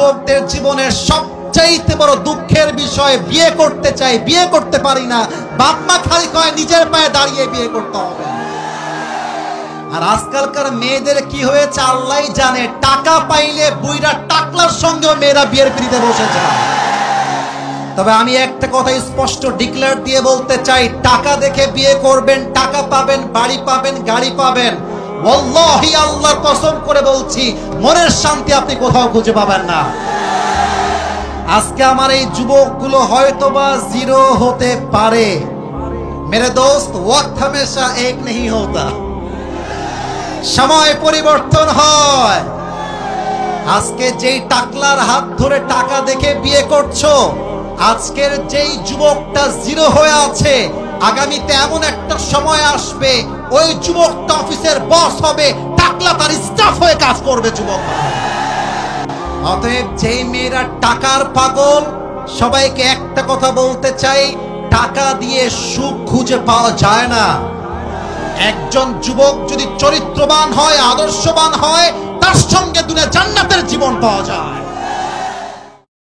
যুবকদের জীবনের সবচাইতে বড় দুঃখের বিষয়, বিয়ে করতে চাই, বিয়ে করতে পারি না। বাপ মা খালি কয় নিজের পায়ে দাঁড়িয়ে বিয়ে করতে হবে। আর আজকালকার মেয়েদের কি হয়েছে আল্লাহই জানে, টাকা পাইলে বুইরা টাকলার সঙ্গেও মেয়েরা বিয়ের পিড়িতে বসে যায়। তবে আমি একটা কথা স্পষ্ট ডিক্লেয়ার দিয়ে বলতে চাই, টাকা দেখে বিয়ে করবেন, টাকা পাবেন, বাড়ি পাবেন, গাড়ি পাবেন, ওয়াল্লাহি আল্লাহর কসম করে বলছি মনের শান্তি আপনি কোথাও খুঁজে পাবেন না। আজকে আমার এই যুবকগুলো হয়তোবা জিরো হতে পারে, মেরে দোস্ত ওয়াক্ত হামেশা এক নেই হোতা, সময় পরিবর্তন হয়। আজকে যেই টাকলার হাত ধরে টাকা দেখে বিয়ে করছো, আজকের যেই যুবকটা জিরো হয়ে আছে, আগামীতে এমন একটা সময় আসবে ওই যুবকটা অফিসের বস হবে, টাকলা তার স্টাফ হয়ে কাজ করবে যুবক। অতএব যেই মেয়েরা টাকার পাগল, সবাইকে একটা কথা বলতে চাই, টাকা দিয়ে সুখ খুঁজে পাওয়া যায় না। একজন যুবক যদি চরিত্রবান হয়, আদর্শবান হয়, তার সঙ্গে দুনিয়া জান্নাতের জীবন পাওয়া যায়।